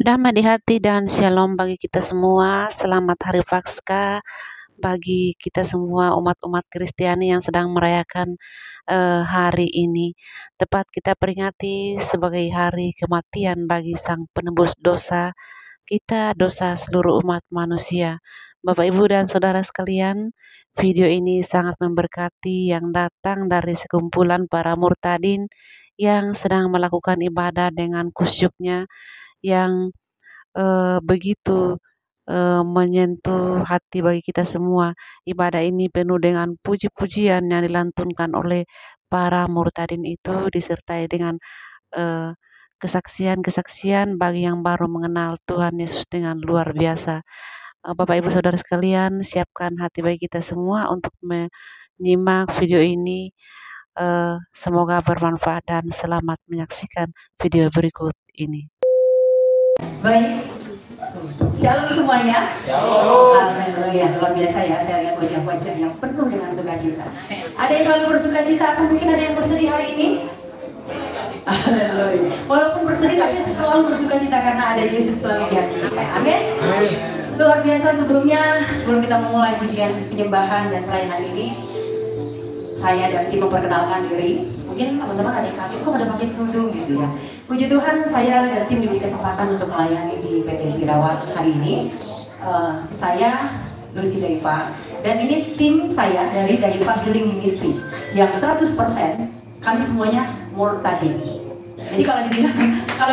Damai di hati dan shalom bagi kita semua. Selamat Hari Paskah bagi kita semua umat-umat Kristiani yang sedang merayakan hari ini. Tepat kita peringati sebagai hari kematian bagi Sang Penebus dosa kita, dosa seluruh umat manusia. Bapak, Ibu, dan Saudara sekalian, video ini sangat memberkati yang datang dari sekumpulan para murtadin yang sedang melakukan ibadah dengan kusyuknya, yang begitu menyentuh hati bagi kita semua. Ibadah ini penuh dengan puji-pujian yang dilantunkan oleh para murtadin itu, disertai dengan kesaksian-kesaksian bagi yang baru mengenal Tuhan Yesus dengan luar biasa. Bapak, Ibu, Saudara sekalian, siapkan hati bagi kita semua untuk menyimak video ini. Semoga bermanfaat dan selamat menyaksikan video berikut ini. Baik, shalom semuanya. Shalom. Haleluya, luar biasa ya. Saya lihat wajah-wajah yang penuh dengan sukacita. Ada yang selalu bersukacita atau mungkin ada yang bersedih hari ini? Haleluya. Walaupun bersedih tapi selalu bersukacita karena ada Yesus selalu di hati kita. Amin. Luar biasa. Sebelum kita memulai pujian penyembahan dan pelayanan ini, saya dan tim memperkenalkan diri. Mungkin teman-teman ada yang kaget kok pada pakai kerudung gitu ya. Puji Tuhan, saya dan tim diberi kesempatan untuk melayani di PD Birawa hari ini. Saya Lucy Daiva, dan ini tim saya dari Daiva Healing Ministry yang 100% kami semuanya murtadin. Jadi kalau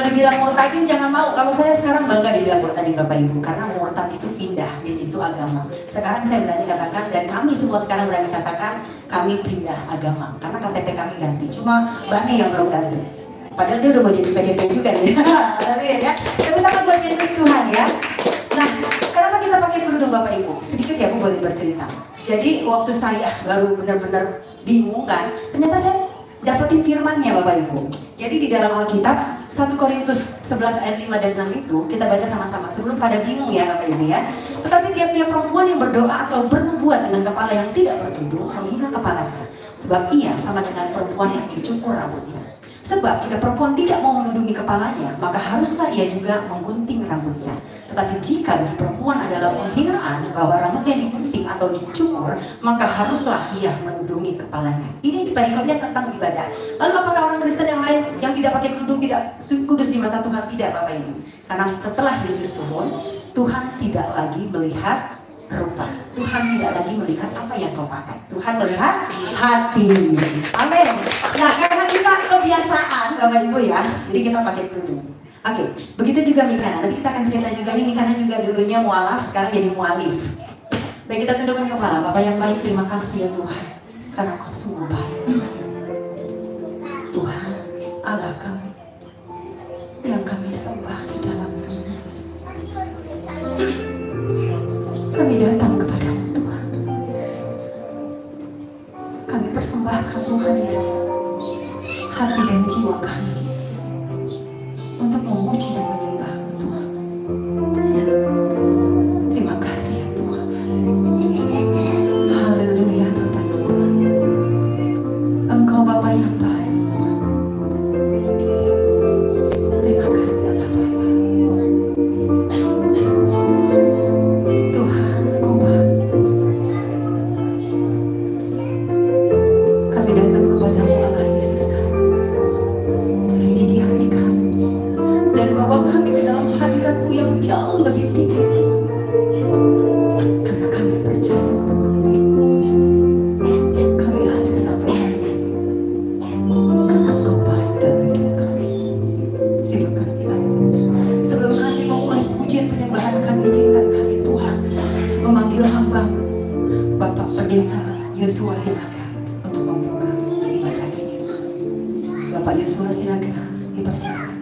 dibilang murtadin jangan mau. Kalau saya sekarang bangga dibilang murtadin Bapak Ibu, karena murtad itu pindah, itu agama. Sekarang saya berani katakan, dan kami semua sekarang berani katakan, kami pindah agama karena KTP kami ganti. Cuma Bani yang belum ganti. Padahal dia udah mau jadi PDP juga nih. Ya. Tapi tangan buat Yesus Tuhan ya. Nah, kenapa kita pakai kerudung Bapak Ibu? Sedikit ya, aku boleh bercerita. Jadi waktu saya baru benar-benar bingung kan, ternyata saya dapetin firmannya Bapak Ibu. Jadi di dalam Alkitab 1 Korintus 11 ayat 5 dan 6 itu kita baca sama-sama sebelum pada bingung ya Bapak Ibu ya. Tetapi tiap-tiap perempuan yang berdoa atau bernubuat dengan kepala yang tidak bertudung menghina kepalanya, sebab ia sama dengan perempuan yang dicukur rambutnya. Sebab jika perempuan tidak mau menudungi kepalanya, maka haruslah ia juga menggunting rambutnya. Tetapi jika bagi perempuan adalah penghinaan bahwa rambutnya digunting atau dicukur, maka haruslah ia menudungi kepalanya. Ini di perikopnya tentang ibadah. Lalu apakah orang Kristen yang lain yang tidak pakai kerudung tidak kudus di mata Tuhan? Tidak Bapak Ibu. Karena setelah Yesus turun, Tuhan tidak lagi melihat rupa. Tuhan tidak lagi melihat apa yang kau pakai. Tuhan melihat hati. Amin. Nah, karena kita kebiasaan Bapak Ibu ya, jadi kita pakai kerudung. Oke, begitu juga Mikana. Nanti kita akan cerita juga nih, Mikana juga dulunya mualaf, sekarang jadi mualif. Baik, kita tundukkan kepala. Bapak yang baik, terima kasih ya Tuhan, karena Kau sungguh baik. Tuhan, Allah kami yang kami sembah di dalam nama Yesus. Kami datang kepadamu Tuhan. Kami persembahkan Tuhan Yesus hati dan jiwa kami untuk memuji dan menyembah Tuhan. Terima kasih ya Tuhan. Haleluya Bapa yang baik. Engkau Bapa yang baik. Terima kasih Allah Bapa. Tuhan Engkau baik. Kami datang kepadamu Allah Yesus kami. Selidiki hati kami dan bawa kami ke dalam hadirat-Mu yang jauh lebih tinggi. Karena kami percaya kami ada sampai hari ini karena Engkau baik dalam hidup kami. Terima kasih Allah. Sebelum kami memulai pujian penyembahan, kami izinkan kami Tuhan memanggil hamba Bapak Pendeta Yosua Sinaga untuk membuka ibadah ini. Bapak Yosua Sinaga, dipersilakan.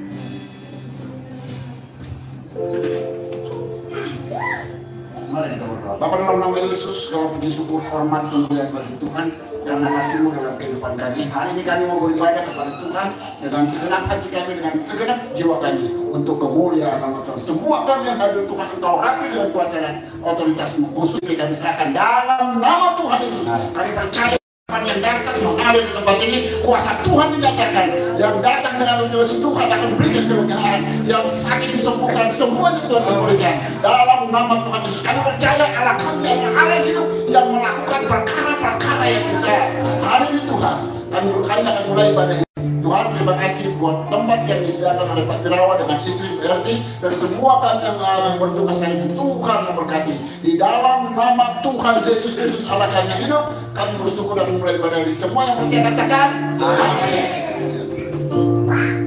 Mari kita berdoa. Bapa, dalam nama Yesus, kami puji syukur hormat kemuliaan bagi Tuhan karena kasih-Mu dalam kehidupan kami. Hari ini kami mau beribadah kepada Tuhan dengan segenap hati kami, dengan segenap jiwa kami untuk kemuliaan nama Tuhan. Semua kami yang hadir Tuhan, Engkau rapi dengan kuasa dan otoritas-Mu. Khususnya kami serahkan dalam nama Tuhan Yesus. Kami percaya yang dasar mengalir di tempat ini, kuasa Tuhan dinyatakan Yang datang dengan resurreksi Tuhan akan berikan kelegaan. Yang sakit disembuhkan, semuanya Tuhan akan berikan. Dalam nama Tuhan Yesus, kami percaya Allah kami adalah Allah hidup yang melakukan perkara-perkara yang besar. Hari ini Tuhan, kami akan mulai ibadah ini. Tuhan, terima kasih buat tempat yang disediakan oleh Pak Birawa dengan istri Berti dan semua kami yang bertugas hari ini. Tuhan memberkati. Di dalam nama Tuhan Yesus Kristus Allah kami hidup, kami bersyukur dan memulai ibadah ini. Semua yang percaya katakan amin.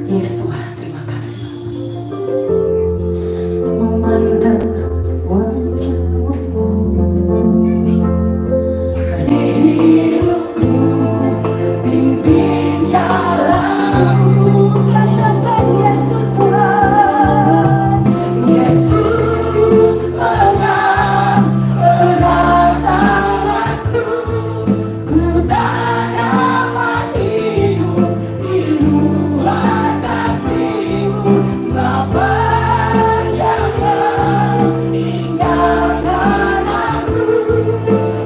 Yes Tuhan, terima kasih. Memandang wajah-Mu, hidupku, pimpin jalanku, katakan Yesus Tuhan. Yesus pegang erat tanganku, ku tak dapat hidup di luar kasih-Mu. Bapa, jangan tinggalkan aku,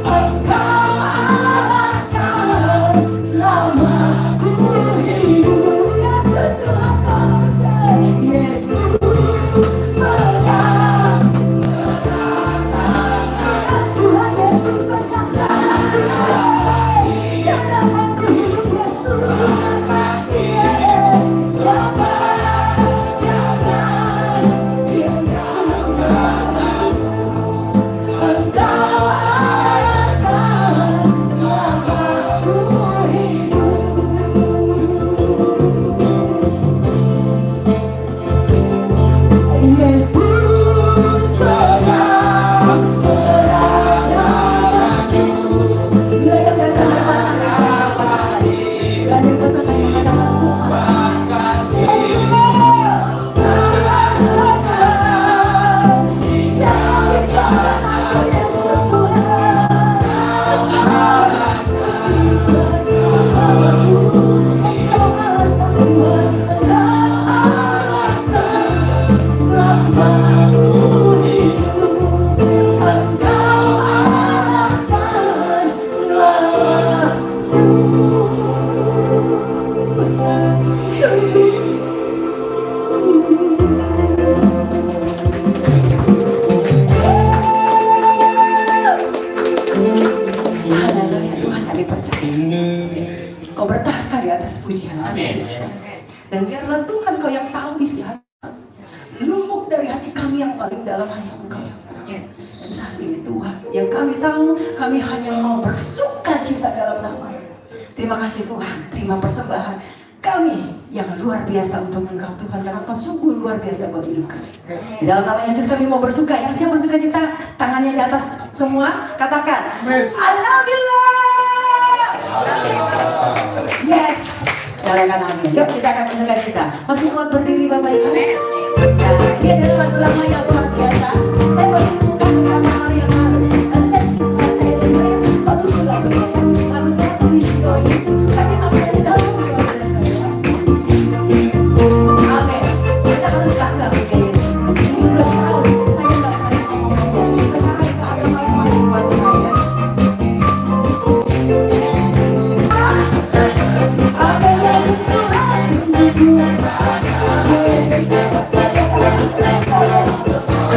Engkau alasan selama ku hidup. Yesus Tuhan kasih, Yesus pegang erat Tuhan, Yesus pegang tanganku, yang dapat ku hidup. Yesus kasih, jangan tinggalkan aku, Engkau alasan selama ku hidup. Yesus pegang erat tanganku. Bila yang datang berpasangan, gak ada pasangan yang katakan Tuhan, jangan tinggalkan aku, Yesus Tuhan. Engkau alasan, Engkau alasan selama ku hidup, Engkau alasan selama ku Haleluya, Tuhan kami percaya Kau bertahta di atas pujian kami. Dan biarlah Tuhan Kau yang tahu isi hati, lubuk dari hati kami yang paling dalam hanya Engkau yang tahu. Dan saat ini Tuhan, yang kami tahu, kami hanya mau bersuka cita dalam nama. Terima kasih Tuhan, terima persembahan kami yang luar biasa untuk Engkau Tuhan, karena Engkau sungguh luar biasa buat hidup kami. Di dalam nama Yesus kami mau bersuka. Yang siap bersuka cita, tangannya di atas semua, katakan Alhamdulillah. Yes. Nyalakan amin. Yuk kita akan bersuka cita. Masih kuat berdiri Bapak Ibu. Nah, ini adalah lagu lama yang luar biasa. Saya boleh temukan beberapa hal yang lalu. Lalu saya dengar baru juga lagunya ya. Lagu Tuhan tulis di doi. Tapi apa yang di dalam luar biasa ya. Amin. Kita harus bangga punya Yesus. 17 tahun saya nggak pernah ngomong. Sekarang itu agama yang paling buat saya. Amin, Yesus Tuhan sungguh kuat. Yesus Tuhan, Yesus Tuhan.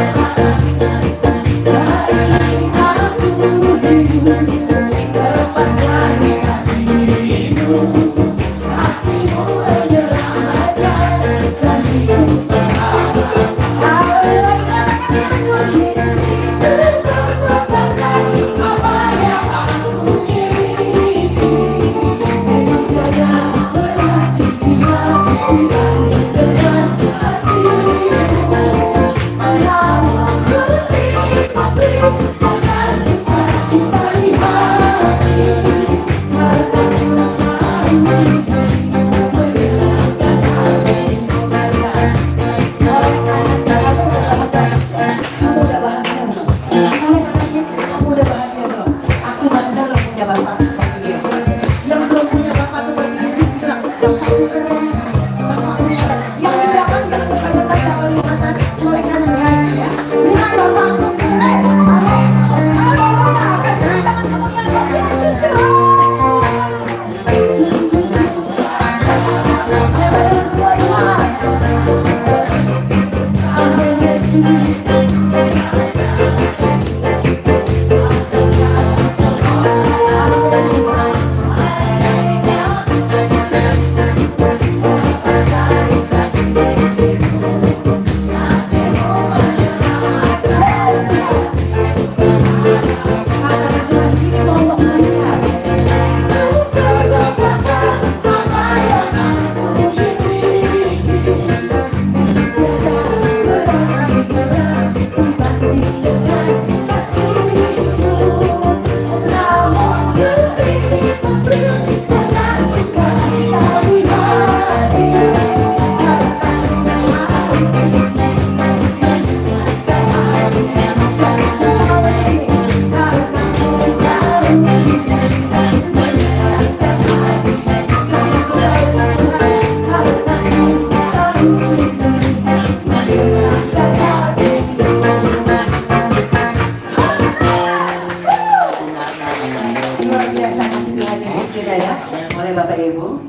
Luar biasa kasih Tuhan Yesus kita ya, oleh Bapak Ibu.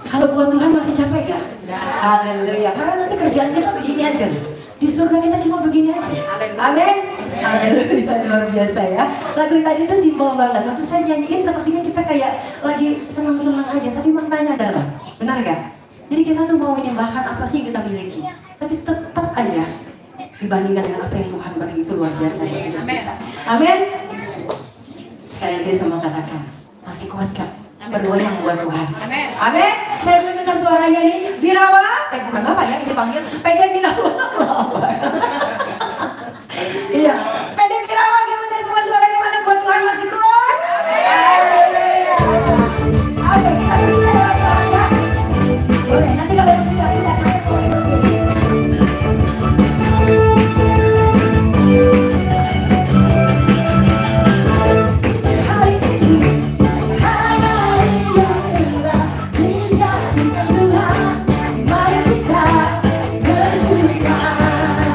Kalau buat Tuhan masih capek ya? Haleluya. Karena nanti kerjaan kita begini aja. Di surga kita cuma begini aja. Amin. Haleluya, luar biasa ya. Lagu tadi itu simpel banget. Waktu saya nyanyiin sepertinya kita kayak lagi senang-senang aja. Tapi maknanya adalah, benar gak? Jadi kita tuh mau menyembahkan apa sih yang kita miliki. Tapi tetap aja dibandingkan dengan apa yang Tuhan beri itu luar biasa buat hidup kita. Amin. Sekali lagi sama katakan, masih kuat gak? Berdoa yang buat Tuhan. Amin. Amin. Saya belum dengar suaranya nih. Birawa, bukan Bapak ya, ini panggil. Pegang Birawa. Iya. Pede Birawa, gimana semua suaranya mana buat Tuhan masih kuat? Oke, kita bersuara dalam Tuhan ya. Boleh, nanti kalau yang sudah tidak saya boleh. Mari kita bersuara.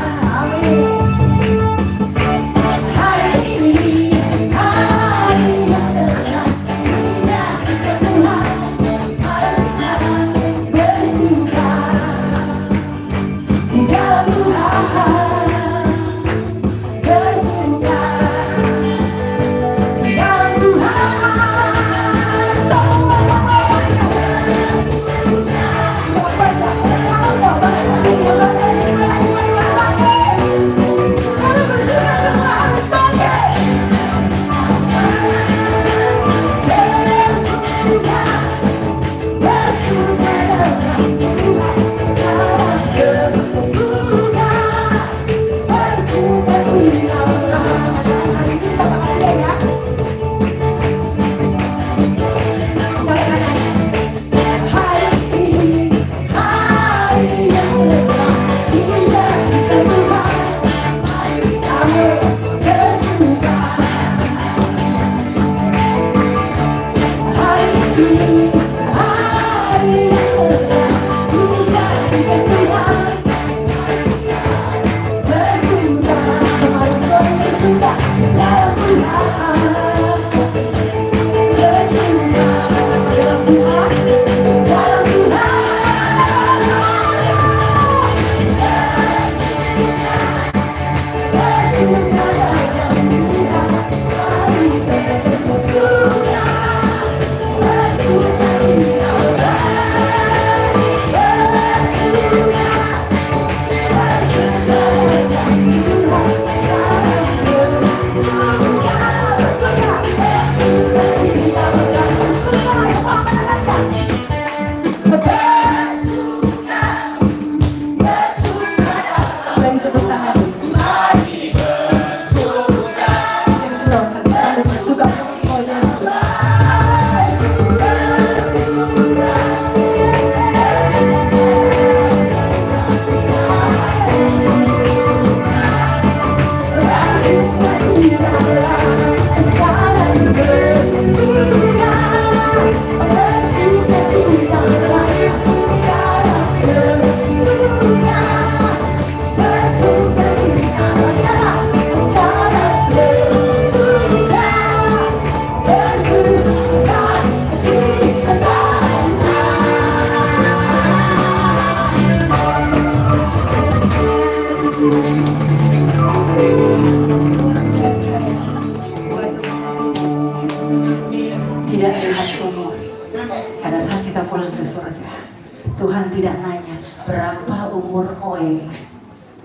berapa umur kowe?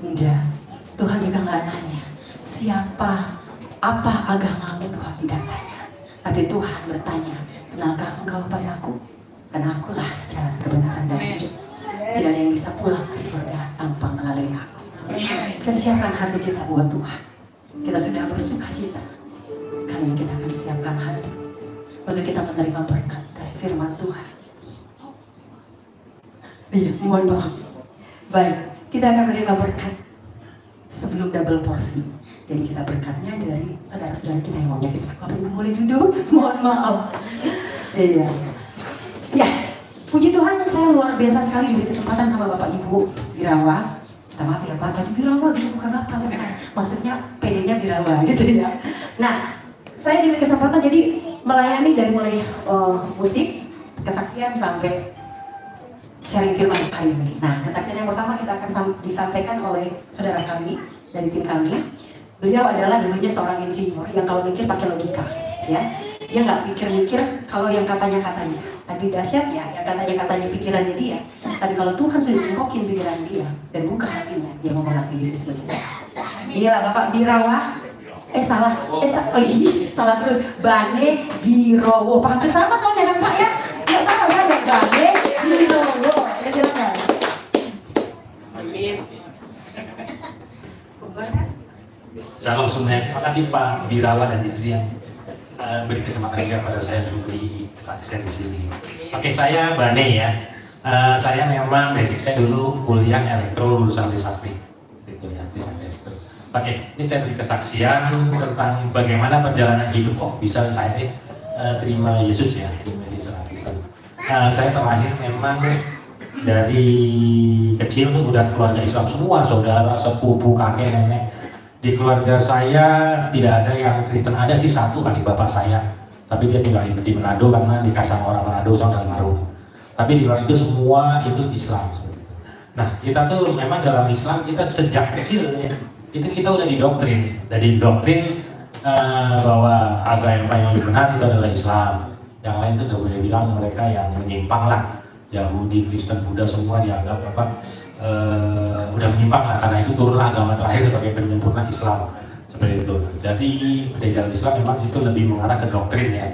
Enggak. Tuhan juga nggak nanya siapa, apa agamamu, Tuhan tidak tanya. Tapi Tuhan bertanya, kenalkah engkau padaku? Dan akulah jalan kebenaran dan hidup. Tidak ada yang bisa pulang ke surga tanpa melalui aku. Kita siapkan hati kita buat Tuhan. Kita sudah bersuka cita. Kali ini kita akan siapkan hati untuk kita menerima berkat dari firman Tuhan. Iya, mohon maaf. Baik, kita akan menerima berkat sebelum double porsi. Jadi kita berkatnya dari saudara-saudara kita yang mau ngasih. Bapak Ibu boleh duduk? Mohon maaf. Iya. Ya, puji Tuhan, saya luar biasa sekali diberi kesempatan sama Bapak Ibu Birawa. Maaf ya Pak, tadi Birawa gitu bukan apa bukan. Maksudnya PD-nya Birawa gitu ya. Nah, saya diberi kesempatan jadi melayani dari mulai musik, kesaksian sampai sharing firman hari ini. Nah, kesaksian yang pertama kita akan disampaikan oleh saudara kami dari tim kami. Beliau adalah dulunya seorang insinyur yang kalau mikir pakai logika, ya. Dia nggak mikir-mikir kalau yang katanya-katanya. Tapi dahsyatnya, yang katanya-katanya pikirannya dia. Tapi kalau Tuhan sudah mengokin pikiran dia dan buka hatinya, dia mau mengakui Yesus begitu. Inilah Bapak Birawa. Salah terus. Bane Birowo. Pak hampir sama soalnya kan Pak ya? Nggak salah saya Bane Birowo. Ya silakan. Amin. Salam semuanya. Terima kasih Pak Birawa dan istri yang beri kesempatan juga pada saya untuk beri kesaksian di sini. Oke, saya Bane ya. Saya memang basic saya dulu kuliah elektro lulusan Trisakti. Gitu ya, Trisakti itu. Oke, ini saya beri kesaksian tentang bagaimana perjalanan hidup kok bisa saya terima Yesus ya, terima Yesus Kristen. Saya terakhir memang dari kecil tuh udah keluarga Islam semua, saudara, sepupu, kakek, nenek. Di keluarga saya tidak ada yang Kristen, ada sih satu adik bapak saya, tapi dia tinggal di Manado karena dikasih orang Manado sama almarhum. Tapi di luar itu semua itu Islam. Nah, kita tuh memang dalam Islam kita sejak kecil ya, itu kita udah didoktrin bahwa agama yang lebih benar itu adalah Islam. Yang lain itu udah boleh bilang mereka yang menyimpang lah. Yahudi, Kristen, Buddha semua dianggap udah menyimpang lah, karena itu turunlah agama terakhir sebagai penyempurna Islam seperti itu. Jadi di dalam Islam memang itu lebih mengarah ke doktrin ya.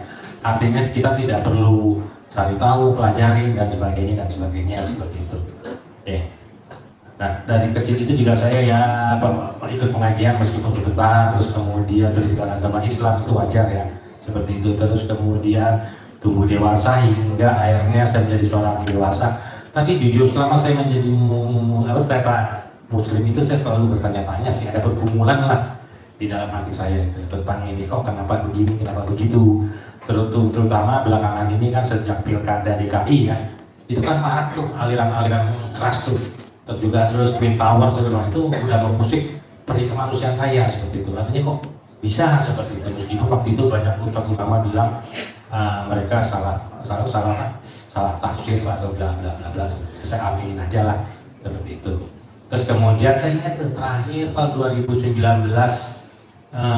Artinya kita tidak perlu cari tahu, pelajarin dan sebagainya seperti itu. Oke. Nah, dari kecil itu juga saya ya ikut pengajian meskipun sebentar, terus kemudian pendidikan agama Islam itu wajar ya, seperti itu. Terus kemudian tumbuh dewasa hingga akhirnya saya menjadi seorang dewasa. Tapi jujur selama saya menjadi Muslim itu saya selalu bertanya-tanya sih, ada pergumulan lah di dalam hati saya tentang ini kok kenapa begini, kenapa begitu. Terutama belakangan ini kan sejak pilkada DKI ya, itu kan marak tuh aliran-aliran keras tuh. Terus Twin Tower segala itu udah mengusik peri kemanusiaan saya seperti itu. Artinya kok bisa seperti itu, meskipun waktu itu banyak ustadz ulama bilang mereka salah tafsir atau bla bla bla bla. Saya aminin aja lah seperti itu. Terus kemudian saya ingat terakhir tahun 2019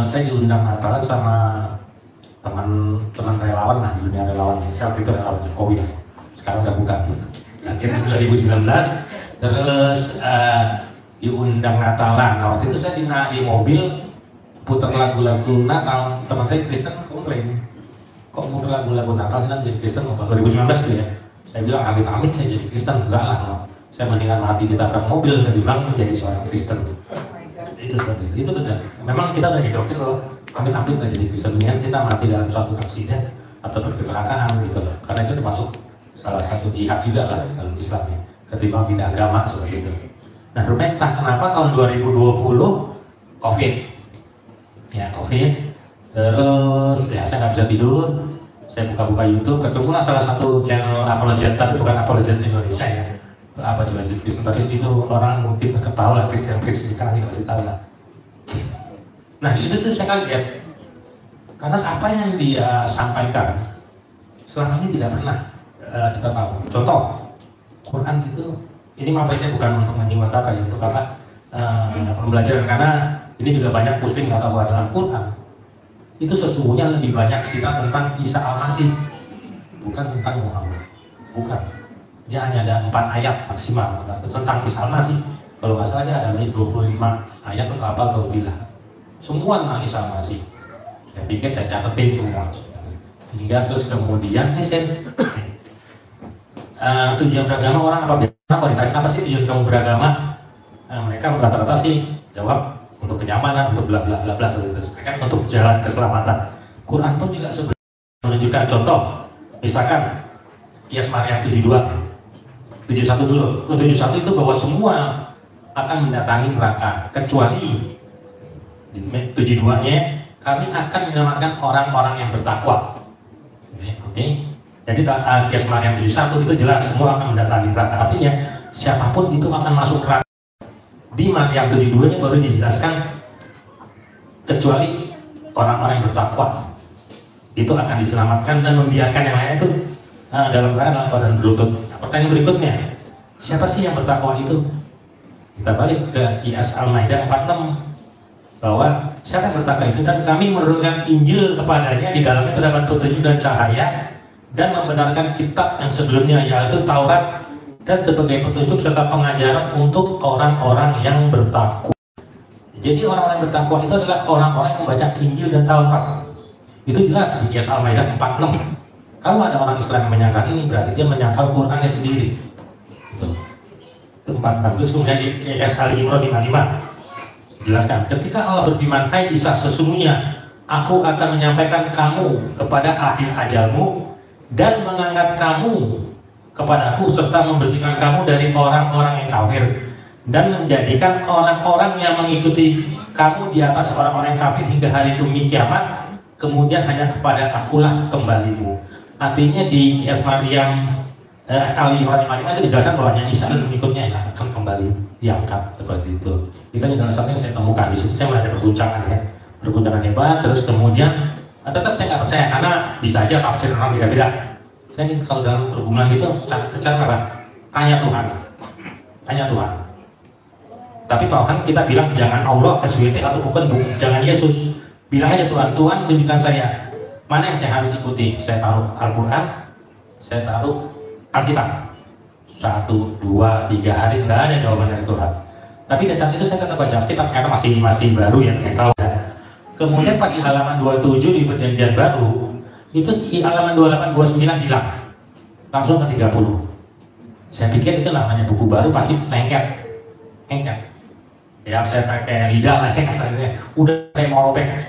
saya diundang Natalan sama teman relawan lah di dunia relawan. Saya waktu itu relawan Jokowi ya. Sekarang udah bukan. Akhirnya 2019 terus diundang Natalan. Nah waktu itu saya di mobil putar lagu-lagu Natal. Teman saya Kristen komplain, kok muter lagu-lagu Natal sedang jadi Kristen tahun 2019 tuh ya. Saya bilang amit-amit saya jadi Kristen, enggak lah, no. Saya mendingan mati ditabrak mobil ketimbang menjadi seorang Kristen. Itu seperti itu benar. Memang kita udah didoktrin loh, amit-amit nggak jadi Kristen, mendingan kita mati dalam suatu aksiden atau kecelakaan gitu loh. Karena itu termasuk salah satu jihad juga lah dalam Islam ya, ketimbang pindah agama seperti itu. Nah rupanya entah kenapa tahun 2020 COVID, ya COVID. Terus ya saya nggak bisa tidur, saya buka-buka YouTube, ketemulah salah satu channel apologet, tapi bukan apologet Indonesia ya, apologet Kristen, tapi itu orang mungkin tahu lah, Christian Prince kita nanti kasih tahu lah. Nah di situ saya kaget, karena apa yang dia sampaikan selama ini tidak pernah kita tahu. Contoh, Quran itu, ini maaf saya bukan untuk menyimak ya, untuk apa pembelajaran, karena ini juga banyak muslim nggak tahu dalam Quran. Itu sesungguhnya lebih banyak cerita tentang Isa Al-Masih, bukan tentang Muhammad, bukan. Dia hanya ada 4 ayat maksimal tentang Isa Al-Masih. Kalau nggak salah dia ada 25 ayat atau apa kalau bilang. Semua tentang Isa Al-Masih. Saya pikir saya catetin semua. Hingga terus kemudian ini saya tujuan beragama orang apa ditanya apa sih tujuan kamu beragama? Mereka rata-rata sih jawab untuk kenyamanan, untuk bla bla bla bla seperti itu. Mereka untuk jalan keselamatan. Quran pun juga sebenarnya menunjukkan contoh. Misalkan Kias Maryam 72. 71 dulu. 71 itu bahwa semua akan mendatangi neraka kecuali di 72-nya kami akan menyelamatkan orang-orang yang bertakwa. Oke. Jadi Kias Maryam 71 itu jelas semua akan mendatangi neraka. Artinya siapapun itu akan masuk neraka. Di Maryam 72-nya baru dijelaskan kecuali orang-orang yang bertakwa itu akan diselamatkan dan membiarkan yang lain itu dalam keadaan berlutut. Pertanyaan berikutnya, siapa sih yang bertakwa itu? Kita balik ke Kias Al-Maidah 46 bahwa siapa yang bertakwa itu dan kami menurunkan Injil kepadanya, di dalamnya terdapat petunjuk dan cahaya dan membenarkan kitab yang sebelumnya yaitu Taurat dan sebagai petunjuk serta pengajaran untuk orang-orang yang bertakwa. Jadi orang-orang yang bertakwa itu adalah orang-orang yang membaca Injil dan Taurat. Itu jelas di Kias Al-Maidah 46. Kalau ada orang Islam yang menyangkal ini berarti dia menyangkal Qurannya sendiri. Itu 46. Terus kemudian di Kias Al-Imran 55 jelaskan ketika Allah berfirman, hai Isa, sesungguhnya aku akan menyampaikan kamu kepada akhir ajalmu dan mengangkat kamu kepadaku serta membersihkan kamu dari orang-orang yang kafir dan menjadikan orang-orang yang mengikuti kamu di atas orang-orang kafir hingga hari demi kiamat, kemudian hanya kepada akulah kembalimu. Artinya di Kias Maryam Al-Imran 55 itu dijelaskan bahwa Isa dan pengikutnya yang akan kembali diangkat seperti itu. Itu salah satu yang saya temukan di situ. Saya melihat perbincangan ya, perbincangan hebat. Terus kemudian tetap saya nggak percaya karena bisa aja tafsir orang beda-beda. Saya ingin kalau dalam perhubungan itu cara apa? Tanya Tuhan, tanya Tuhan. Tapi Tuhan kita bilang jangan Allah, SWT atau bukan jangan Yesus. Bilang aja Tuhan, Tuhan tunjukkan saya mana yang saya harus ikuti. Saya taruh Al-Quran, saya taruh Alkitab. 1, 2, 3 hari nggak ada jawaban dari Tuhan. Tapi di saat itu saya tetap baca Alkitab karena masih baru ya, yang tahu ya. Kemudian pagi halaman 27 di Perjanjian Baru itu di halaman 28, 29 hilang, langsung ke 30. Saya pikir itu namanya buku baru pasti lengket. Ya saya pakai lidah lah ya kasarnya. Udah saya mau robek.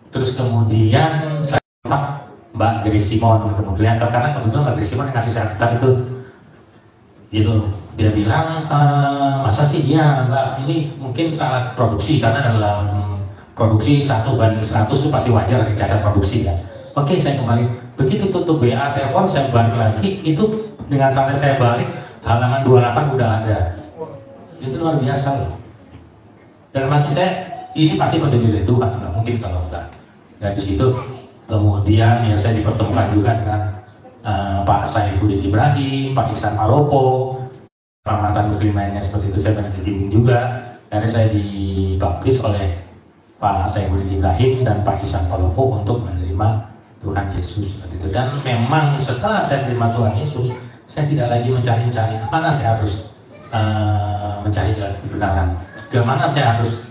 Terus kemudian saya Mbak Grace Simon kemudian karena kebetulan Mbak Grace Simon yang ngasih saya kitab itu gitu, dia bilang masa sih dia Mbak ini mungkin salah produksi karena dalam produksi 1:100 itu pasti wajar ada cacat produksi kan. Oke, saya kembali begitu tutup WA telepon saya balik lagi itu dengan santai saya balik halaman 28 udah ada. Itu luar biasa loh. Dalam hati saya ini pasti petunjuk dari Tuhan, nggak mungkin kalau enggak. Dari situ kemudian ya saya dipertemukan juga dengan Pak Saifuddin Ibrahim, Pak Iksan Maropo, mantan muslim lainnya seperti itu. Saya banyak dibimbing juga. Karena saya dibaptis oleh Pak Saifuddin Ibrahim dan Pak Iksan Maropo untuk menerima Tuhan Yesus seperti itu. Dan memang setelah saya menerima Tuhan Yesus, saya tidak lagi mencari-cari kemana saya harus mencari jalan kebenaran, kemana saya harus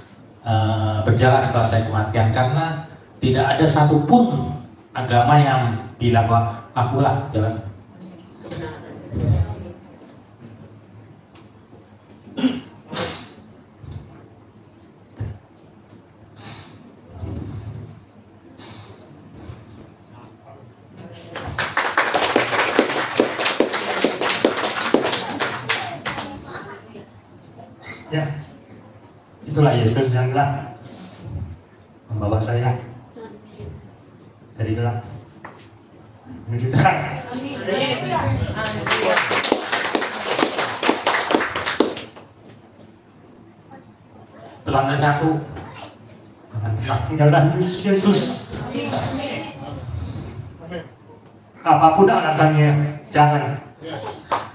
berjalan setelah saya kematian, karena tidak ada satupun agama yang bilang bahwa akulah jalan. Ya, itulah Yesus yang gelap membawa saya dari gelap menuju terang. Pesan satu, tinggalkan Yesus. Apapun alasannya, jangan.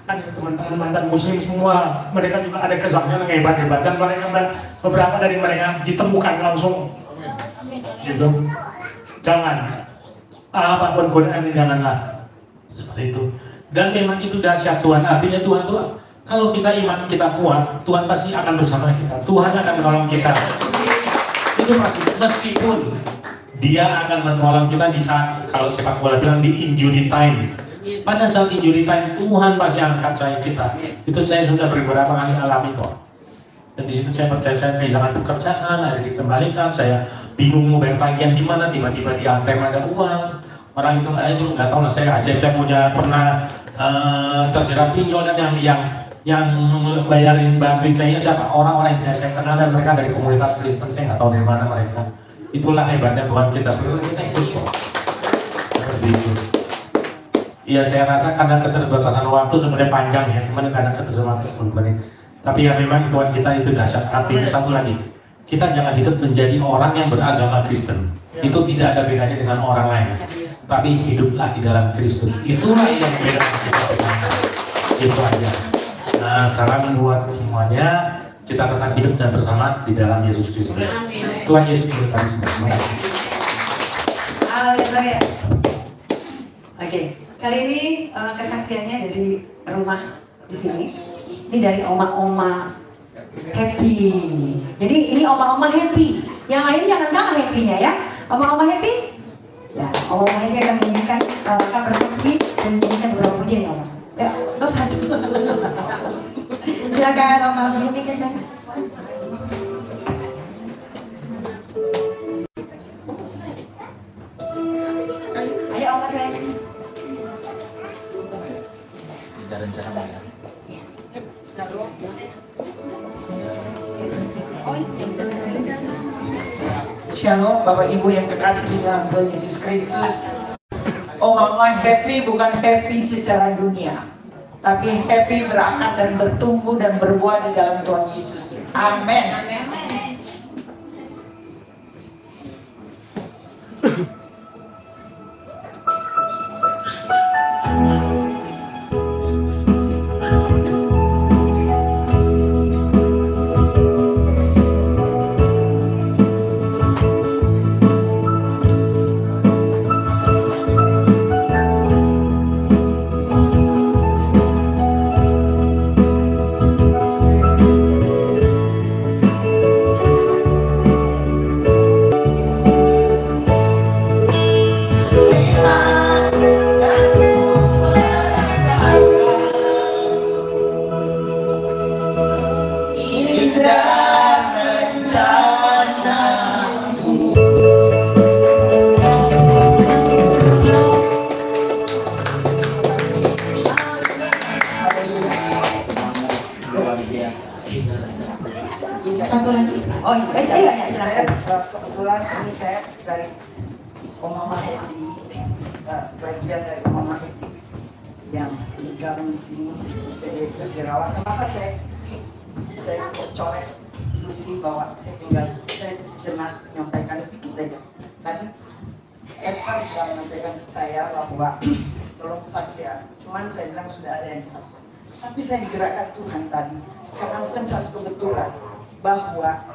Kan teman-teman mantan muslim semua, mereka juga ada kesaksian yang hebat-hebat dan mereka beberapa dari mereka ditemukan langsung. Gitu. Jangan. Apapun godaan janganlah. Seperti itu. Dan memang itu dahsyat Tuhan. Artinya Tuhan tuh kalau kita iman kita kuat, Tuhan pasti akan bersama kita. Tuhan akan menolong kita. Itu pasti. Meskipun Dia akan menolong kita di saat, kalau sepak bola bilang, di injury time. Pada saat injury time, Tuhan pasti angkat saya kita. Itu saya sudah beberapa kali alami kok. Dan di situ saya percaya saya kehilangan pekerjaan, ada dikembalikan, saya bingung mau bayar tagihan di mana, tiba-tiba di ATM ada uang. Orang itu nggak tahu lah, saya aja saya punya pernah terjerat pinjol dan yang bayarin bantuin saya siapa, orang-orang yang tidak saya kenal dan mereka dari komunitas Kristen, saya nggak tahu dari mana mereka. Itulah hebatnya Tuhan kita ikut kok. Seperti itu. Iya, saya rasa karena keterbatasan waktu sebenarnya panjang ya, cuman karena keterbatasan waktu 10 menit. Tapi ya memang Tuhan kita itu dahsyat. Artinya satu lagi, kita jangan hidup menjadi orang yang beragama Kristen. Itu tidak ada bedanya dengan orang lain. Tapi hiduplah di dalam Kristus. Itulah yang membedakan kita. Itu aja. Nah, salam buat semuanya. Kita tetap hidup dan bersama di dalam Yesus Kristus. Tuhan Yesus berkati semua. Haleluya. Oke, kali ini kesaksiannya dari rumah di sini. Ini dari oma-oma happy. Jadi ini oma-oma happy. Yang lain jangan kalah happy-nya ya. Oma-oma happy? Ya, oma-oma happy akan menyanyikan akan bersaksi dan menyanyikan beberapa pujian ya, Oma. Ya, lo satu. Silakan Oma ini ke sana. Ayo Oma saya. Tidak rencana mau ya. Shalom Bapak Ibu yang kekasih di dalam Tuhan Yesus Kristus. Oh mama happy bukan happy secara dunia, tapi happy berakar dan bertumbuh dan berbuah di dalam Tuhan Yesus. Amin. Satu lagi. Oh, saya ya silakan. Kebetulan ini saya dari Mama Happy, bagian dari Mama Happy yang tinggal di sini jadi dirawat. Kenapa saya colek Lucy bahwa saya tinggal, saya sejenak menyampaikan sedikit aja. Tadi Esther sudah menyampaikan ke saya bahwa tolong kesaksian. Cuman saya bilang sudah ada yang kesaksian. Tapi saya digerakkan Tuhan tadi karena bukan satu kebetulan bahwa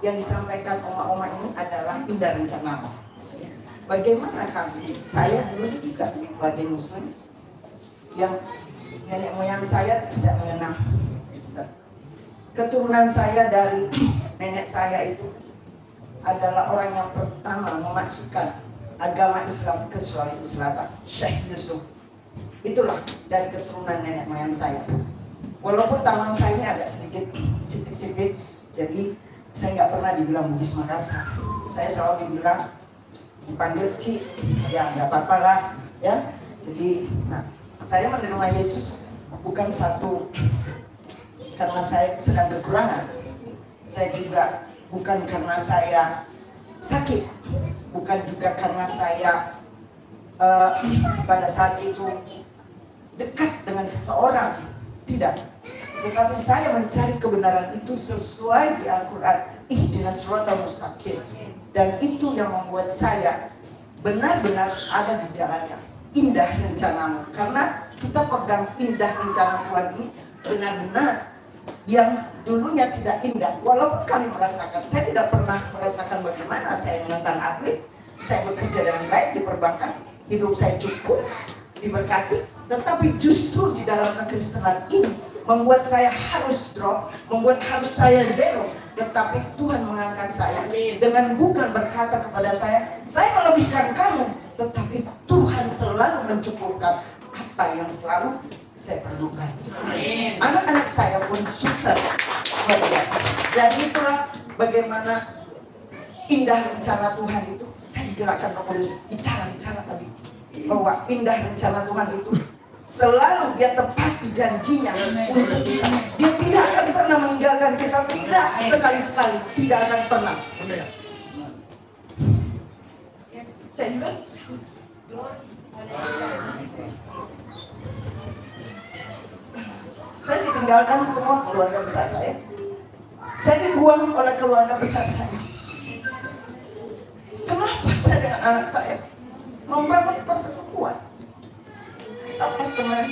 yang disampaikan oma-oma ini adalah indah rencana. Bagaimana kami? Saya dulu juga sebagai Muslim yang nenek moyang saya tidak mengenal Kristen. Keturunan saya dari nenek saya itu adalah orang yang pertama memasukkan agama Islam ke Sulawesi Selatan, Syekh Yusuf. Itulah dari keturunan nenek moyang saya. Walaupun taman saya ini agak sedikit sipit-sipit, jadi saya nggak pernah dibilang Bugis Makassar. Saya selalu dibilang dipanggil Ci, ya nggak apa-apa lah, ya. Jadi, nah, saya menerima Yesus bukan satu karena saya sedang kekurangan. Saya juga bukan karena saya sakit, bukan juga karena saya pada saat itu dekat dengan seseorang, tidak. Tetapi saya mencari kebenaran itu sesuai di Al-Quran, ihdinas siratal mustaqim. Dan itu yang membuat saya benar-benar ada di jalannya. Indah rencanamu. Karena kita pegang indah rencana Tuhan ini benar-benar yang dulunya tidak indah. Walaupun kami merasakan, saya tidak pernah merasakan bagaimana saya menentang atlet. Saya bekerja dengan baik di perbankan, hidup saya cukup, diberkati. Tetapi justru di dalam kekristenan ini membuat saya harus drop, membuat harus saya zero. Tetapi Tuhan mengangkat saya dengan bukan berkata kepada saya melebihkan kamu, tetapi Tuhan selalu mencukupkan apa yang selalu saya perlukan. Anak-anak saya pun sukses luar biasa. Jadi itulah bagaimana indah rencana Tuhan itu. Saya digerakkan Roh Kudus bicara tadi bahwa indah rencana Tuhan itu selalu dia tepati janjinya untuk kita. Dia tidak akan pernah meninggalkan kita, tidak sekali-sekali, tidak akan pernah. Saya juga saya ditinggalkan semua keluarga besar saya. Saya dibuang oleh keluarga besar saya. Kenapa saya dengan anak saya membangun persekutuan apartemen?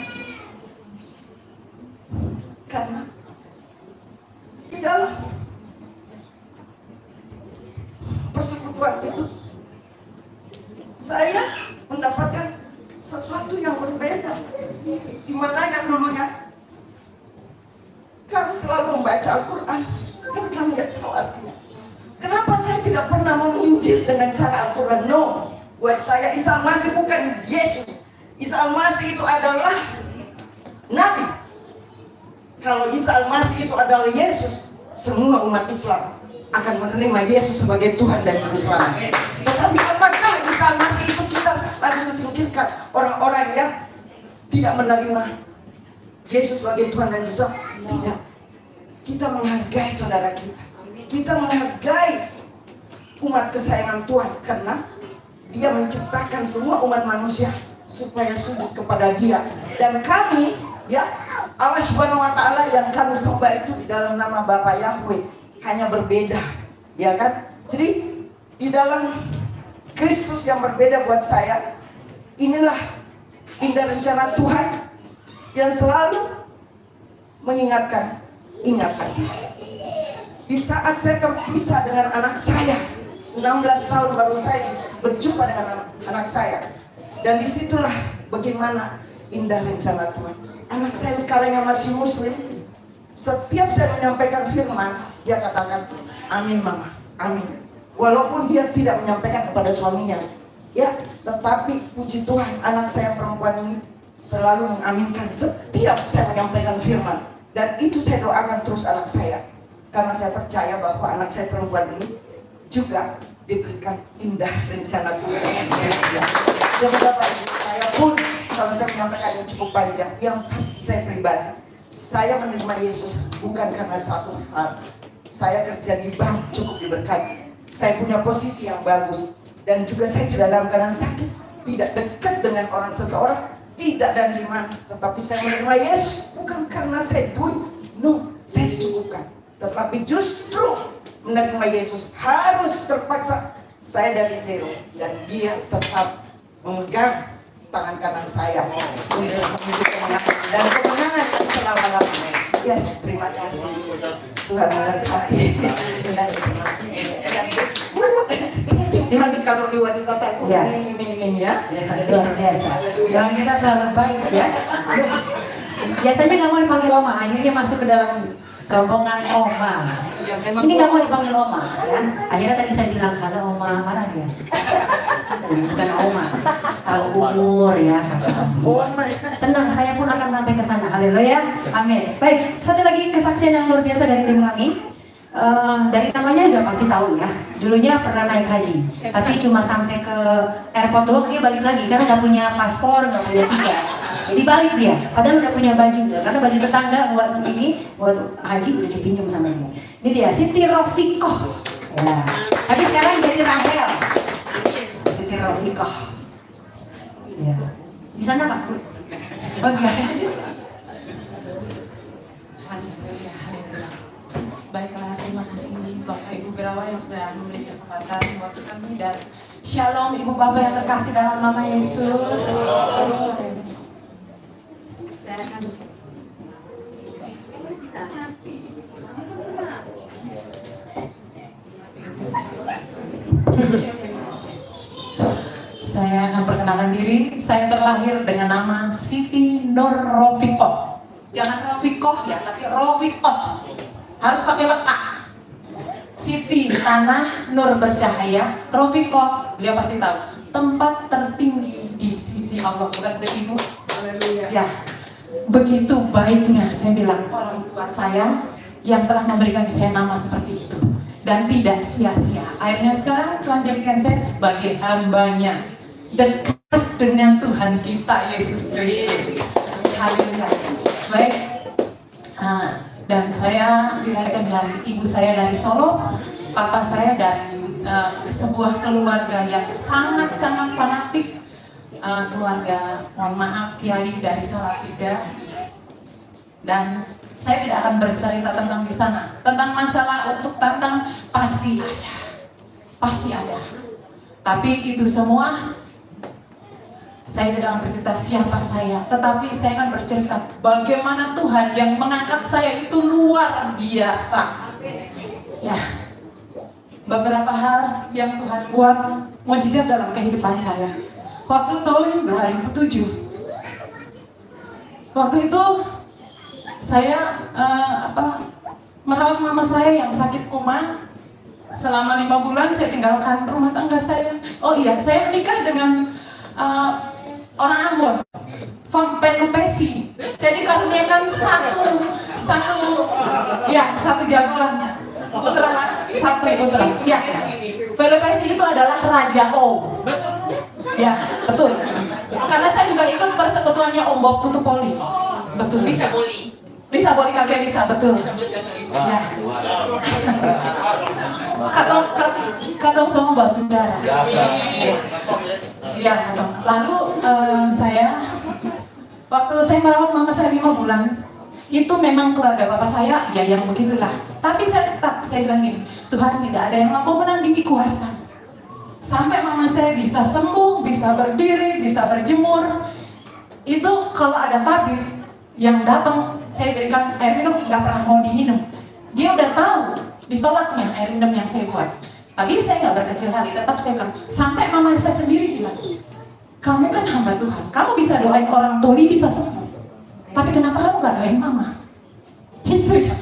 Karena di dalam persekutuan itu saya mendapatkan sesuatu yang berbeda. Di mana yang dulunya kami selalu membaca Al-Quran, tapi kami tidak tahu artinya. Kenapa saya tidak pernah menginjil dengan cara Al-Quran? No, buat saya Isa Al-Masih bukan Yesus. Isa Al-Masih itu adalah Nabi. Kalau Isa Al-Masih itu adalah Yesus, semua umat Islam akan menerima Yesus sebagai Tuhan dan Juru Selamat. Tetapi apakah Isa Al-Masih itu kita harus singkirkan orang-orang yang tidak menerima Yesus sebagai Tuhan dan Juru Selamat? Tidak. Kita menghargai saudara kita. Kita menghargai umat kesayangan Tuhan karena Dia menciptakan semua umat manusia supaya sujud kepada Dia. Dan kami, ya, Allah Subhanahu wa Ta'ala yang kami sembah itu di dalam nama Bapa Yahweh, hanya berbeda, ya kan? Jadi di dalam Kristus yang berbeda buat saya, inilah indah rencana Tuhan yang selalu mengingatkan, ingat lagi. Di saat saya terpisah dengan anak saya, 16 tahun baru saya berjumpa dengan anak saya. Dan disitulah bagaimana indah rencana Tuhan. Anak saya sekarang yang masih muslim, setiap saya menyampaikan firman, dia katakan, amin mama, amin. Walaupun dia tidak menyampaikan kepada suaminya, ya, tetapi puji Tuhan, anak saya perempuan ini selalu mengaminkan setiap saya menyampaikan firman. Dan itu saya doakan terus anak saya. Karena saya percaya bahwa anak saya perempuan ini juga diberikan indah rencana Tuhan. Jadi Bapak Ibu, saya pun kalau saya menyampaikan yang cukup panjang, yang pasti saya pribadi, saya menerima Yesus bukan karena satu hal. Saya kerja di bank cukup diberkati. Saya punya posisi yang bagus. Dan juga saya tidak dalam keadaan sakit, tidak dekat dengan orang seseorang, tidak dan di mana. Tetapi saya menerima Yesus bukan karena saya duit. No, saya dicukupkan. Tetapi justru menerima Yesus harus terpaksa saya dari zero. Dan Dia tetap memegang tangan kanan saya untuk menuju kemenangan dan kemenangan yang selama-lamanya. Yes, terima kasih. Tuhan memberkati. Ini lagi kalau di wanita takut ini ya. Luar biasa. Yang kita selalu baik ya. Biasanya nggak mau dipanggil Oma, akhirnya masuk ke dalam rombongan Oma. Ini nggak mau dipanggil Oma, ya. Akhirnya tadi saya bilang kalau Oma marah dia. Bukan Oma, tahu umur ya. Oma. Tenang, saya pun akan sampai ke sana. Haleluya, amin. Baik, satu lagi kesaksian yang luar biasa dari tim kami. Dari namanya udah pasti tahu ya. Dulunya pernah naik haji, tapi cuma sampai ke airport doang dia balik lagi karena nggak punya paspor, nggak punya tiket. Jadi balik dia, padahal udah punya baju tuh, karena baju tetangga buat ini, buat haji udah dipinjam sama dia. Ini dia Siti Rofikoh. Ya. Tapi sekarang jadi Rahel. Siti Rofikoh. Ya. Di sana Pak. Oke. Baiklah, terima kasih Bapak Ibu Birawa yang sudah memberi kesempatan waktu kami, dan Shalom Ibu Bapak yang terkasih dalam nama Yesus. Saya akan perkenalkan perkenalkan diri, saya terlahir dengan nama Siti Nur Rofiqoh. Jangan Rofiqoh ya, tapi Rofiqoh. Harus pakai letak. Siti tanah, Nur bercahaya, Rofiqoh, beliau pasti tahu. Tempat tertinggi di sisi Allah, bukan Ibu. Ya, begitu baiknya saya bilang orang tua saya yang telah memberikan saya nama seperti itu. Dan tidak sia-sia. Akhirnya sekarang Tuhan jadikan saya sebagai hambanya, dekat dengan Tuhan kita Yesus Kristus. Haleluya. Baik. Dan saya dilahirkan dari ibu saya dari Solo, papa saya dari sebuah keluarga yang sangat-sangat fanatik. Keluarga, mohon maaf, kiai dari Salatiga. Dan saya tidak akan bercerita tentang di sana, tentang masalah untuk tantang pasti ada. Tapi itu semua saya tidak akan bercerita siapa saya, tetapi saya akan bercerita bagaimana Tuhan yang mengangkat saya itu luar biasa. Ya, beberapa hal yang Tuhan buat mujizat dalam kehidupan saya. Waktu tahun 2007, waktu itu saya merawat mama saya yang sakit koma selama 5 bulan. Saya tinggalkan rumah tangga saya. Oh iya, saya menikah dengan orang Ambon, Pelupesi. Saya dikaruniakan satu jagoan putra, satu putra. Ya, Pelupesi itu adalah Raja O. Ya, betul. Karena saya juga ikut persekutuannya Om Bob Tutupoli. Betul. Bisa boleh kakek Lisa, betul. Ya. Katong semua mbak saudara. Ya, lalu waktu saya merawat mama saya 5 bulan, itu memang keluarga bapak saya, ya yang begitulah. Tapi saya bilang gini, Tuhan tidak ada yang mampu menandingi kuasa. Sampai mama saya bisa sembuh, bisa berdiri, bisa berjemur. Itu kalau ada tabir yang datang, saya berikan air minum, nggak pernah mau diminum. Dia udah tahu ditolaknya air minum yang saya buat. Tapi saya nggak berkecil hati, tetap saya bilang. Sampai mama saya sendiri bilang, kamu kan hamba Tuhan, kamu bisa doain orang tuli bisa sembuh. Tapi kenapa kamu nggak doain mama? Itu ya.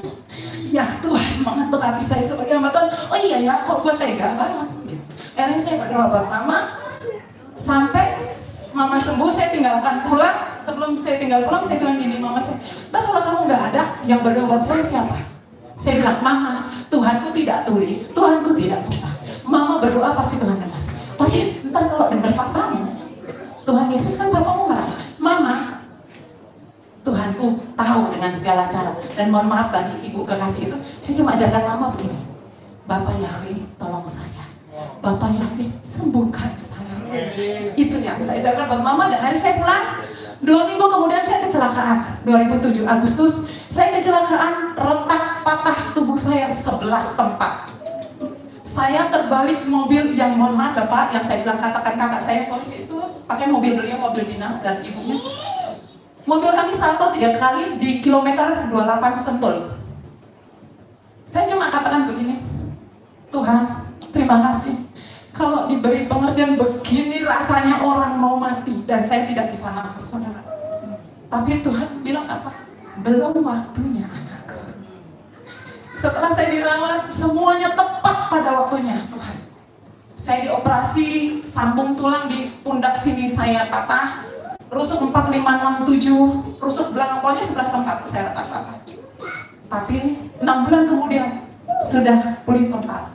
Ya Tuhan mengetuk hati saya sebagai hamba Tuhan. Oh iya ya, kok gue tega banget. Akhirnya saya berdoa buat mama. Sampai mama sembuh, saya tinggalkan pulang. Sebelum saya tinggal pulang, saya bilang gini, mama saya, "Ntar kalau kamu nggak ada, yang berdoa buat saya siapa?" Saya bilang, "Mama, Tuhanku tidak tuli, Tuhanku tidak buta. Mama berdoa pasti Tuhan dengar. Tapi ntar kalau dengar papamu, Tuhan Yesus kan papamu marah. Mama, Tuhanku tahu dengan segala cara." Dan mohon maaf tadi ibu kekasih itu, saya cuma ajarkan mama begini, "Bapak Yahweh tolong saya, Bapak Yahweh sembuhkan saya." Itu yang saya ajarkan buat mama. Dan hari saya pulang, 2 minggu kemudian saya kecelakaan. 2007 Agustus, saya kecelakaan, retak patah tubuh saya 11 tempat. Saya terbalik mobil yang, mohon maaf Bapak, yang saya bilang katakan kakak saya polisi itu pakai mobil beliau, mobil dinas dan ibunya. Mobil kami salto 3 kali di kilometer 28 Sentul. Saya cuma katakan begini, Tuhan, terima kasih. Kalau diberi pengertian begini rasanya orang mau mati dan saya tidak bisa nafas, saudara. Tapi Tuhan bilang apa? Belum waktunya anakku. Setelah saya dirawat, semuanya tepat pada waktunya Tuhan. Saya dioperasi, sambung tulang di pundak sini saya patah, rusuk 4, 5, 6, 7, rusuk belakang pokoknya 11 tempat saya retak-retak. Tapi 6 bulan kemudian sudah pulih total.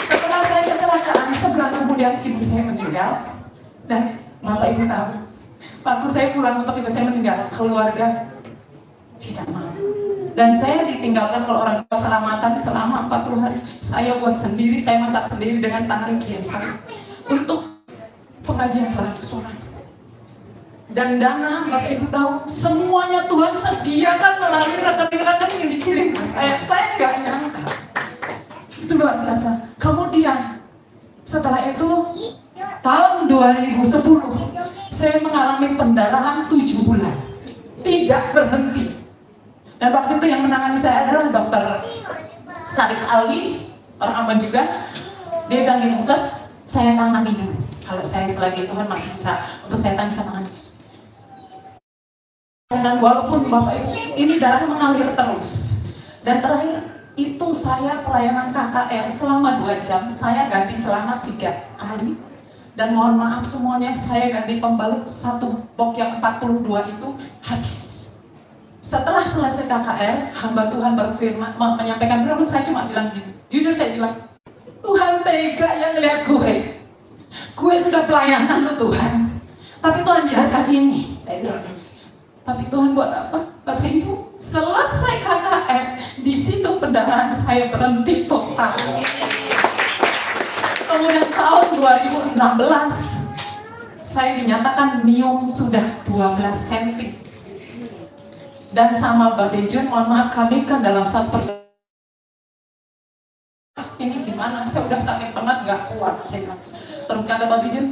Setelah saya kecelakaan, sebulan kemudian ibu saya meninggal. Dan Bapak Ibu tahu, waktu saya pulang untuk ibu saya meninggal, keluarga tidak mau. Dan saya ditinggalkan kalau orang tua selamatan selama 40 hari. Saya buat sendiri, saya masak sendiri dengan tangan kiri saya untuk pengajian 100 orang. Dan dana, Bapak Ibu tahu, semuanya Tuhan sediakan melalui rekening-rekening yang dikirim ke saya. Saya nggak nyangka. Itu luar biasa. Kemudian setelah itu tahun 2010 saya mengalami pendarahan 7 bulan, tidak berhenti. Dan waktu itu yang menangani saya adalah Dokter Sarif Alwi, orang Ambon juga. Dia bilang gini, "Ses, saya tangani dulu. Kalau saya selagi Tuhan masih bisa untuk saya tanya sama Anda. Dan walaupun Bapak Ibu, ini darah mengalir terus. Dan terakhir itu saya pelayanan KKR selama 2 jam, saya ganti celana 3 kali. Dan mohon maaf semuanya, saya ganti pembalut 1 box yang 42 itu habis. Setelah selesai KKR, hamba Tuhan berfirman, menyampaikan firman, saya cuma bilang gini, jujur saya bilang, Tuhan tega yang lihat gue. Gue sudah pelayanan lo Tuhan. Tapi Tuhan biarkan ini. Saya bilang, tapi Tuhan buat apa? Bapak Ibu, selesai KKR, di situ pendarahan saya berhenti total. Kemudian tahun 2016, saya dinyatakan miom sudah 12 cm. Dan sama Mbak Bejun, mohon maaf, kami kan dalam 1%. Ini gimana? Saya udah sakit banget, gak kuat. Saya bilang. Terus kata Mbak Bejun,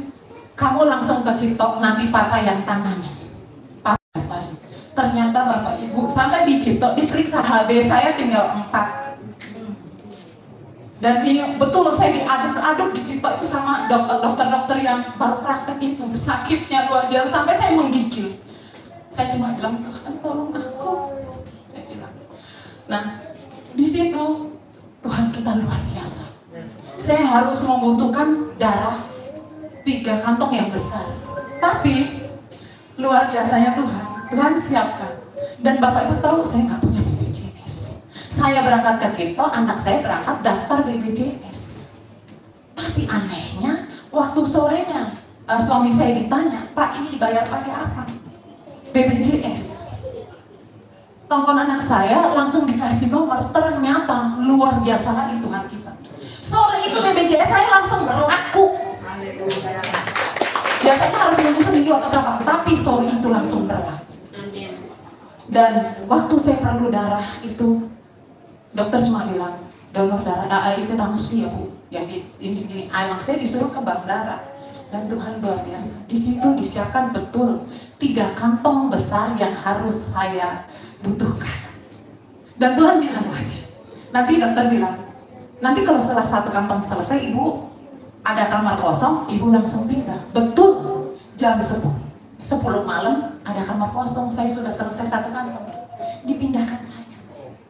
kamu langsung ke Citok, nanti papa yang tangani. Ternyata Bapak Ibu sampai di Citok diperiksa HB saya tinggal 4. Dan betul saya diaduk-aduk di Citok itu sama dokter-dokter yang baru praktek itu, sakitnya luar biasa sampai saya menggigil. Saya cuma bilang, Tuhan tolong aku. Saya bilang. Nah, di situ Tuhan kita luar biasa. Saya harus membutuhkan darah 3 kantong yang besar. Tapi luar biasanya Tuhan siapkan. Dan Bapak Ibu tahu saya nggak punya BPJS. Saya berangkat ke Cipto, anak saya berangkat daftar BPJS. Tapi anehnya, waktu sorenya suami saya ditanya, Pak ini dibayar pakai apa? BPJS. Telepon anak saya langsung dikasih nomor, ternyata luar biasa lagi Tuhan kita. Sore itu BPJS saya langsung berlaku. Biasanya harus nunggu seminggu atau berapa, tapi sore itu langsung berlaku. Dan waktu saya perlu darah itu, dokter cuma bilang, donor darah, itu transfusi ya Bu, yang ini segini, anak saya disuruh ke bank darah. Dan Tuhan luar biasa, di situ disiapkan betul 3 kantong besar yang harus saya butuhkan. Dan Tuhan bilang lagi, nanti dokter bilang, nanti kalau setelah 1 kantong selesai, Ibu ada kamar kosong, Ibu langsung pindah. Betul, jam 10 malam ada kamar kosong, saya sudah selesai 1 kantong. Dipindahkan saya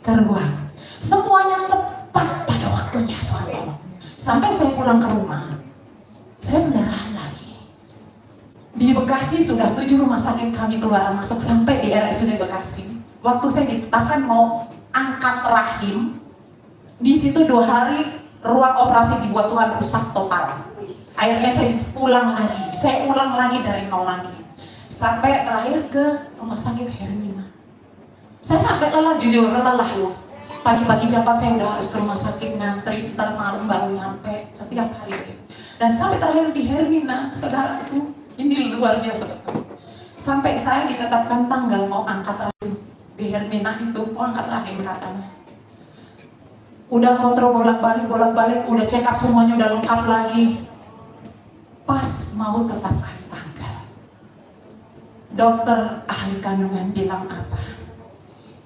ke ruang. Semuanya tepat pada waktunya Tuhan tolong. Sampai saya pulang ke rumah, saya pendarahan lagi. Di Bekasi sudah 7 rumah sakit kami keluar masuk sampai di RSUD Bekasi. Waktu saya ditetapkan mau angkat rahim, di situ 2 hari ruang operasi dibuat Tuhan rusak total. Akhirnya saya pulang lagi, saya ulang lagi dari nol lagi. Sampai terakhir ke rumah sakit Hermina. Saya sampai lelah, jujur lelah loh. Pagi-pagi jam 4 saya udah harus ke rumah sakit ngantri, ntar malam baru nyampe setiap hari gitu. Dan sampai terakhir di Hermina, saudaraku, ini luar biasa betul. Sampai saya ditetapkan tanggal mau angkat rahim di Hermina itu, mau angkat rahim katanya. Udah kontrol bolak-balik, udah check up semuanya udah lengkap lagi. Pas mau tetapkan tanggal, dokter ahli kandungan bilang apa?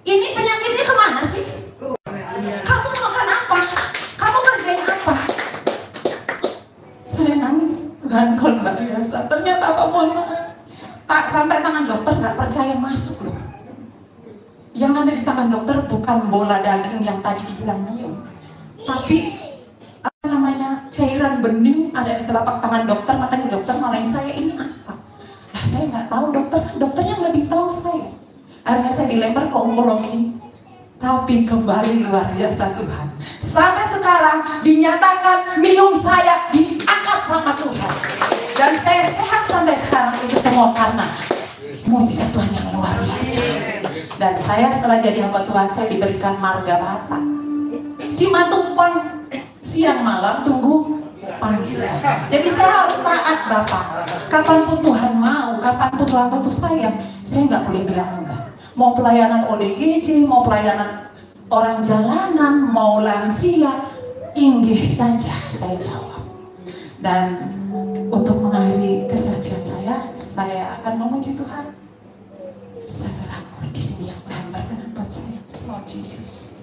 Ini penyakitnya kemana sih? Kamu makan apa? Kamu kerjain apa? Saya nangis, Tuhan kau luar biasa. Ternyata apa, mohon maaf, sampai tangan dokter gak percaya masuk loh. Yang ada di tangan dokter bukan bola daging yang tadi dibilang miom, tapi apa namanya, cairan bening ada di telapak tangan dokter. Makanya dokter malahin saya, ini apa? Nah, saya nggak tahu, dokternya lebih tahu saya. Akhirnya saya dilempar ke onkologi. Tapi kembali luar biasa Tuhan. Sampai sekarang dinyatakan miom saya diangkat sama Tuhan. Dan saya sehat sampai sekarang, itu semua karena mujizat Tuhan yang luar biasa. Dan saya setelah jadi hamba Tuhan, saya diberikan marga Batak. Si Matumpang siang malam tunggu panggilan. Jadi saya harus taat Bapak. Kapanpun Tuhan mau, kapanpun Tuhan butuh saya nggak boleh bilang enggak. Mau pelayanan ODGJ, mau pelayanan orang jalanan, mau lansia, inggih saja saya jawab. Dan untuk mengakhiri kesaksian saya akan memuji Tuhan. Saudaraku di sini yang Tuhan berkenan buat saya, Lord Jesus.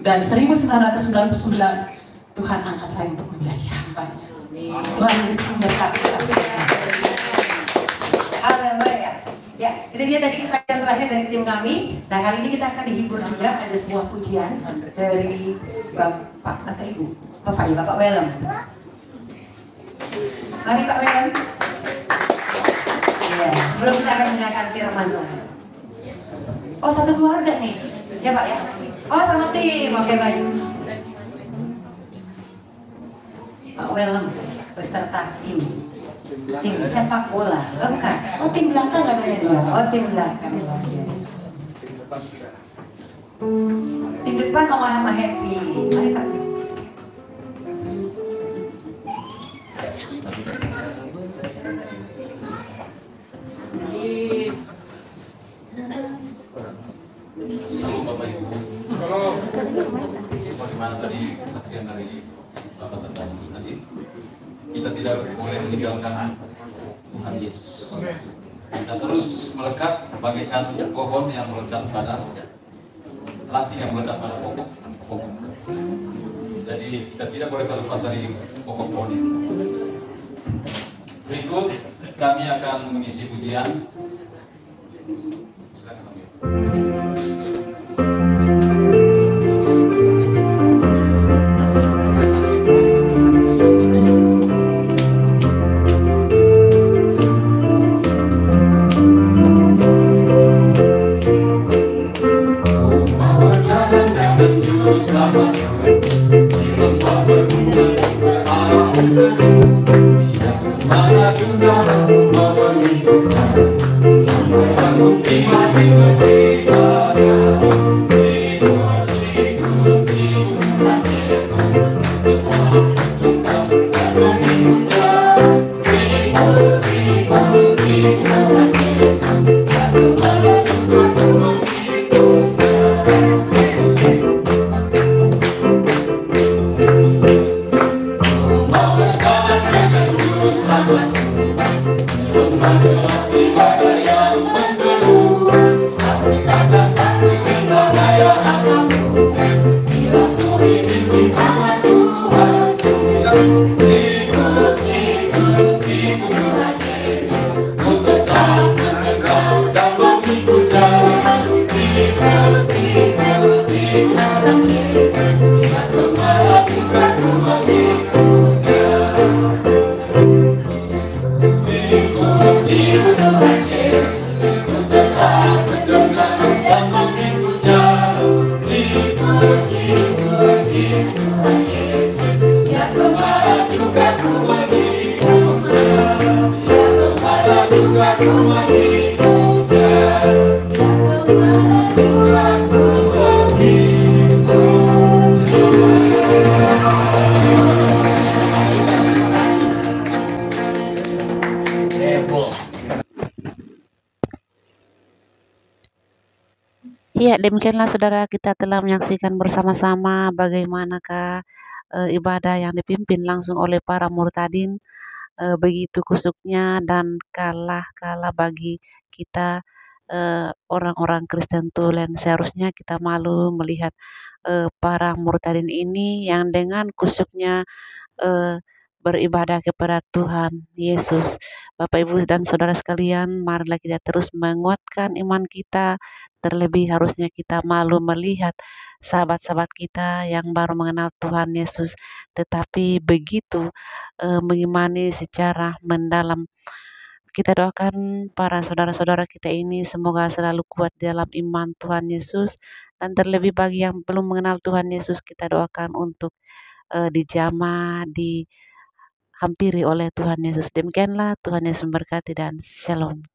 dan 1999 Tuhan angkat saya untuk menjadi hambanya. Tuhan Yesus memberkati kita semua. Haleluya. Ya, itu dia tadi kesaksian terakhir dari tim kami. Nah, kali ini kita akan dihibur juga, ada sebuah pujian dari Bapak atau Ibu. Bapak ya, Bapak Welem. Mari Pak Welem. Ya, sebelum kita akan mendengarkan firman Tuhan. Oh, satu keluarga nih. Ya Pak ya. Oh, sama tim. Oke, baik. Pak Welem beserta tim sepak bola. Oh, bukan. Oh, tim belakang katanya dia. Oh, tim belakang. Tim depan Mama Happy. Mari Pak. Salam Bapak Ibu. Sebagaimana tadi kesaksian dari sahabat tadi, kita tidak boleh meninggalkan Tuhan Yesus. Kita terus melekat bagaikan pohon yang melekat pada ranting yang melekat pada pokok. Jadi kita tidak boleh terlepas dari pokok pohon itu. Berikut kami akan mengisi pujian. Silakan kami. Ya, demikianlah saudara, kita telah menyaksikan bersama-sama bagaimanakah ibadah yang dipimpin langsung oleh para murtadin, begitu kusuknya dan kalah bagi kita orang-orang Kristen tulen. Seharusnya kita malu melihat para murtadin ini yang dengan kusuknya beribadah kepada Tuhan Yesus. Bapak, Ibu, dan saudara sekalian, marilah kita terus menguatkan iman kita. Terlebih harusnya kita malu melihat sahabat-sahabat kita yang baru mengenal Tuhan Yesus, tetapi begitu mengimani secara mendalam. Kita doakan para saudara-saudara kita ini semoga selalu kuat dalam iman Tuhan Yesus, dan terlebih bagi yang belum mengenal Tuhan Yesus, kita doakan untuk dijamah, dihampiri oleh Tuhan Yesus. Demikianlah, Tuhan Yesus memberkati dan shalom.